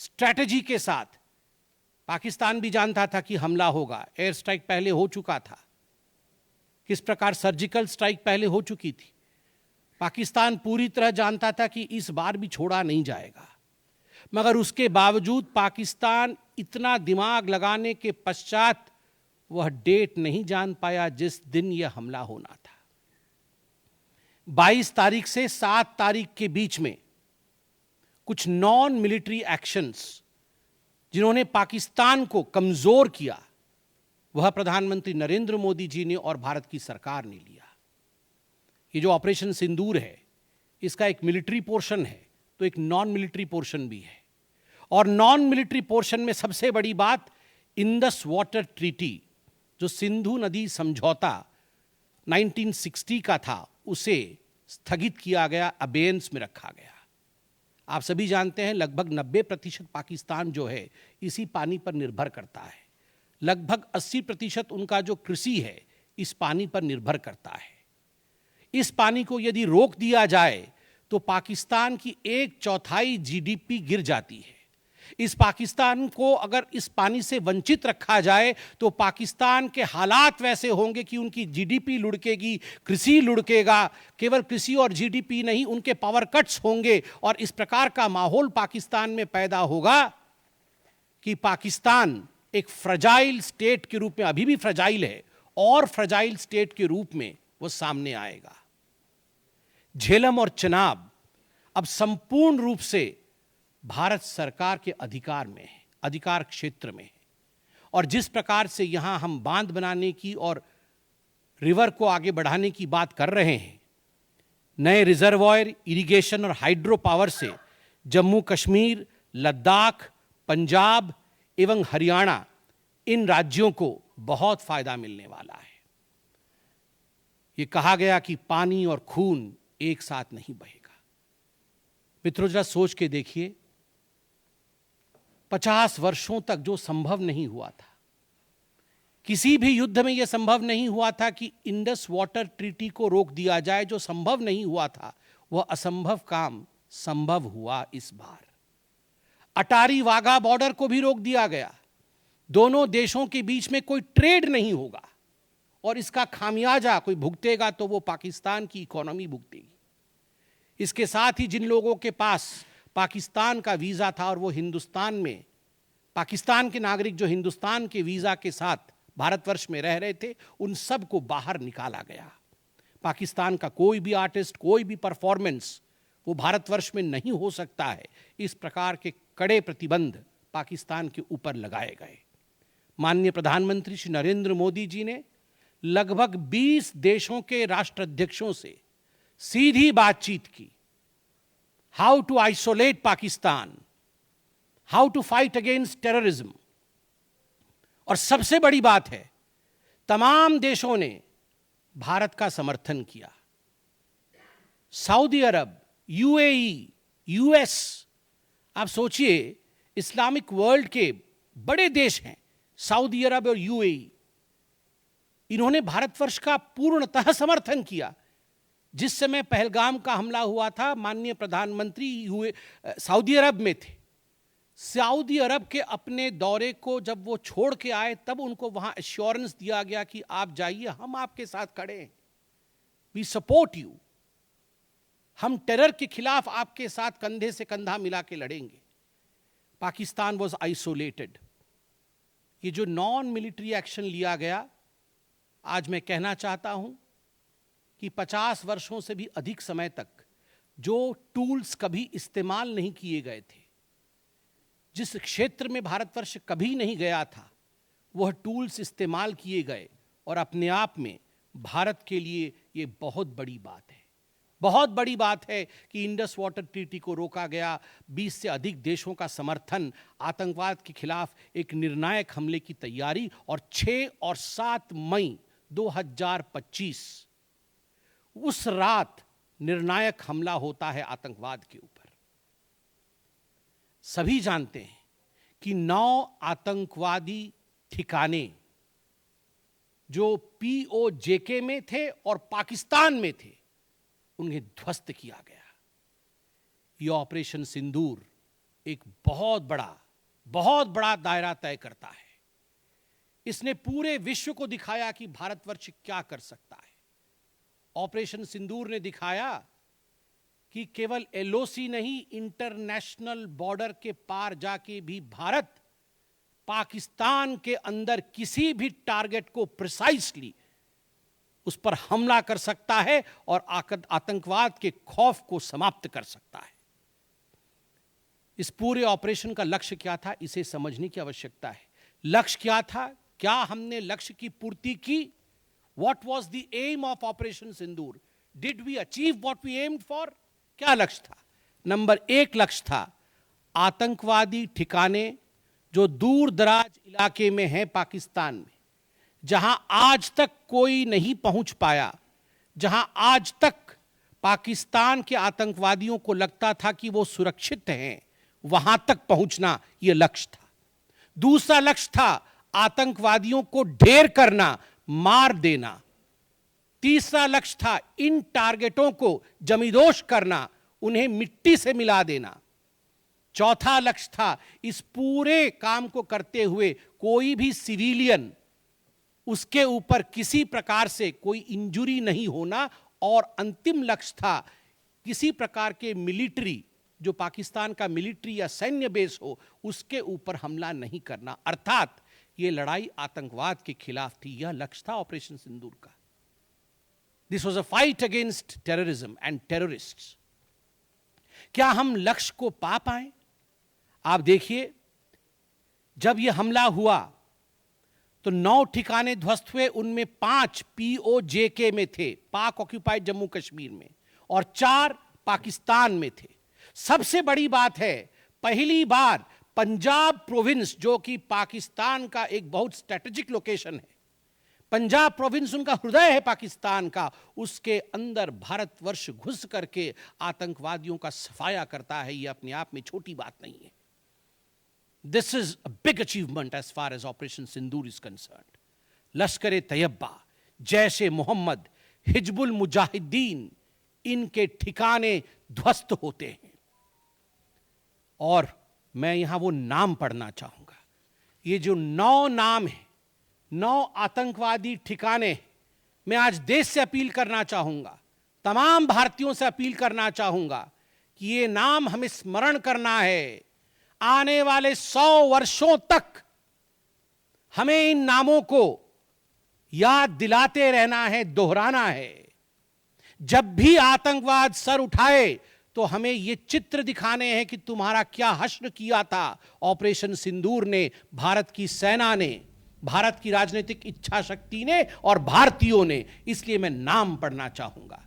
Strategy के साथ, पाकिस्तान भी जानता था कि हमला होगा, एयर स्ट्राइक पहले हो चुका था, किस प्रकार सर्जिकल स्ट्राइक पहले हो चुकी थी। पाकिस्तान पूरी तरह जानता था कि इस बार भी छोड़ा नहीं जाएगा, मगर उसके बावजूद पाकिस्तान इतना दिमाग लगाने के पश्चात वह डेट नहीं जान पाया जिस दिन यह हमला होना था। 22 तारीख से 7 तारीख के बीच में कुछ नॉन मिलिट्री एक्शंस जिन्होंने पाकिस्तान को कमजोर किया, वह प्रधानमंत्री नरेंद्र मोदी जी ने और भारत की सरकार ने लिया। ये जो ऑपरेशन सिंदूर है, इसका एक मिलिट्री पोर्शन है तो एक नॉन मिलिट्री पोर्शन भी है। और नॉन मिलिट्री पोर्शन में सबसे बड़ी बात, इंडस वाटर ट्रीटी, जो सिंधु नदी समझौता 1960 का था, उसे स्थगित किया गया, अबेयंस में रखा गया। आप सभी जानते हैं लगभग 90% पाकिस्तान जो है इसी पानी पर निर्भर करता है। लगभग 80% उनका जो कृषि है इस पानी पर निर्भर करता है। इस पानी को यदि रोक दिया जाए तो पाकिस्तान की 1/4 जीडीपी गिर जाती है। इस पाकिस्तान को अगर इस पानी से वंचित रखा जाए तो पाकिस्तान के हालात वैसे होंगे कि उनकी जीडीपी लुढ़केगी, कृषि लुढ़केगा। केवल कृषि और जीडीपी नहीं, उनके पावर कट्स होंगे और इस प्रकार का माहौल पाकिस्तान में पैदा होगा कि पाकिस्तान एक फ्रजाइल स्टेट के रूप में, अभी भी फ्रजाइल है, और फ्रजाइल स्टेट के रूप में वो सामने आएगा। झेलम और चनाब अब संपूर्ण रूप से भारत सरकार के अधिकार में है, अधिकार क्षेत्र में है। और जिस प्रकार से यहां हम बांध बनाने की और रिवर को आगे बढ़ाने की बात कर रहे हैं, नए रिजर्वॉयर, इरिगेशन और हाइड्रो पावर से जम्मू कश्मीर, लद्दाख, पंजाब एवं हरियाणा, इन राज्यों को बहुत फायदा मिलने वाला है। यह कहा गया कि पानी और खून एक साथ नहीं बहेगा। मित्रों, जरा सोच के देखिए, 50 वर्षों तक जो संभव नहीं हुआ था, किसी भी युद्ध में यह संभव नहीं हुआ था कि इंडस वाटर ट्रीटी को रोक दिया जाए। जो संभव नहीं हुआ था वह असंभव काम संभव हुआ इस बार। अटारी वाघा बॉर्डर को भी रोक दिया गया। दोनों देशों के बीच में कोई ट्रेड नहीं होगा और इसका खामियाजा कोई भुगतेगा तो वो पाकिस्तान की इकोनॉमी भुगतेगी। इसके साथ ही जिन लोगों के पास पाकिस्तान का वीजा था और वो हिंदुस्तान में, पाकिस्तान के नागरिक जो हिंदुस्तान के वीजा के साथ भारतवर्ष में रह रहे थे, उन सब को बाहर निकाला गया। पाकिस्तान का कोई भी आर्टिस्ट, कोई भी परफॉर्मेंस वो भारतवर्ष में नहीं हो सकता है। इस प्रकार के कड़े प्रतिबंध पाकिस्तान के ऊपर लगाए गए। माननीय प्रधानमंत्री श्री नरेंद्र मोदी जी ने लगभग 20 देशों के राष्ट्राध्यक्षों से सीधी बातचीत की। How to isolate Pakistan, how to fight against terrorism. और सबसे बड़ी बात है, तमाम देशों ने भारत का समर्थन किया। सऊदी अरब, यूएई, यूएस, आप सोचिए इस्लामिक वर्ल्ड के बड़े देश हैं सऊदी अरब और यूएई, इन्होंने भारतवर्ष का पूर्णतः समर्थन किया। जिस समय पहलगाम का हमला हुआ था, माननीय प्रधानमंत्री सऊदी अरब में थे। सऊदी अरब के अपने दौरे को जब वो छोड़ के आए, तब उनको वहां एश्योरेंस दिया गया कि आप जाइए, हम आपके साथ खड़े हैं, वी सपोर्ट यू, हम टेरर के खिलाफ आपके साथ कंधे से कंधा मिला के लड़ेंगे। Pakistan was isolated. ये जो नॉन मिलिट्री एक्शन लिया गया, आज मैं कहना चाहता हूं कि 50 वर्षों से भी अधिक समय तक जो टूल्स कभी इस्तेमाल नहीं किए गए थे, जिस क्षेत्र में भारतवर्ष कभी नहीं गया था, वह टूल्स इस्तेमाल किए गए और अपने आप में भारत के लिए ये बहुत बड़ी बात है। बहुत बड़ी बात है कि इंडस वाटर ट्रीटी को रोका गया, 20 से अधिक देशों का समर्थन, आतंकवाद के खिलाफ एक निर्णायक हमले की तैयारी, और 6 और 7 मई 2025 उस रात निर्णायक हमला होता है आतंकवाद के ऊपर। सभी जानते हैं कि 9 आतंकवादी ठिकाने जो पीओजेके में थे और पाकिस्तान में थे, उन्हें ध्वस्त किया गया। यह ऑपरेशन सिंदूर एक बहुत बड़ा दायरा तय करता है। इसने पूरे विश्व को दिखाया कि भारतवर्ष क्या कर सकता है। ऑपरेशन सिंदूर ने दिखाया कि केवल एलओसी नहीं, इंटरनेशनल बॉर्डर के पार जाके भी भारत पाकिस्तान के अंदर किसी भी टारगेट को प्रिसाइसली उस पर हमला कर सकता है और आतंकवाद के खौफ को समाप्त कर सकता है। इस पूरे ऑपरेशन का लक्ष्य क्या था, इसे समझने की आवश्यकता है। लक्ष्य क्या था? क्या हमने लक्ष्य की पूर्ति की? What was the aim of operation Sindoor? Did we achieve what we aimed for? क्या लक्ष्य था? नंबर 1 लक्ष्य था आतंकवादी ठिकाने जो दूर दराज इलाके में हैं पाकिस्तान में, जहां आज तक कोई नहीं पहुंच पाया, जहां आज तक पाकिस्तान के आतंकवादियों को लगता था कि वो सुरक्षित हैं, वहां तक पहुंचना यह लक्ष्य था। दूसरा लक्ष्य था आतंकवादियों को ढेर करना, मार देना। तीसरा लक्ष्य था इन टारगेटों को जमींदोज करना, उन्हें मिट्टी से मिला देना। चौथा लक्ष्य था इस पूरे काम को करते हुए कोई भी सिविलियन, उसके ऊपर किसी प्रकार से कोई इंजुरी नहीं होना। और अंतिम लक्ष्य था किसी प्रकार के मिलिट्री, जो पाकिस्तान का मिलिट्री या सैन्य बेस हो, उसके ऊपर हमला नहीं करना। अर्थात यह लड़ाई आतंकवाद के खिलाफ थी। यह लक्ष्य था ऑपरेशन सिंदूर का। This was a fight against terrorism and terrorists. क्या हम लक्ष्य को पा पाए? आप देखिए, जब यह हमला हुआ तो 9 ठिकाने ध्वस्त हुए, उनमें 5 POJK में थे, पाक ऑक्यूपाइड जम्मू कश्मीर में, और 4 पाकिस्तान में थे। सबसे बड़ी बात है, पहली बार पंजाब प्रोविंस, जो कि पाकिस्तान का एक बहुत स्ट्रेटेजिक लोकेशन है, पंजाब प्रोविंस उनका हृदय है पाकिस्तान का, उसके अंदर भारतवर्ष घुस करके आतंकवादियों का सफाया करता है। यह अपने आप में छोटी बात नहीं है। This is a big achievement as far as operation Sindoor is concerned. Lashkar e Taiba, Jaish ए मोहम्मद, हिजबुल मुजाहिदीन, इनके ठिकाने ध्वस्त होते हैं। और मैं यहां वो नाम पढ़ना चाहूंगा। ये जो 9 नाम है, 9 आतंकवादी ठिकाने, मैं आज देश से अपील करना चाहूंगा, तमाम भारतीयों से अपील करना चाहूंगा कि ये नाम हमें स्मरण करना है। आने वाले 100 वर्षों तक हमें इन नामों को याद दिलाते रहना है, दोहराना है। जब भी आतंकवाद सर उठाए तो हमें यह चित्र दिखाने हैं कि तुम्हारा क्या हश्र किया था ऑपरेशन सिंदूर ने, भारत की सेना ने, भारत की राजनीतिक इच्छा शक्ति ने और भारतीयों ने। इसलिए मैं नाम पढ़ना चाहूंगा।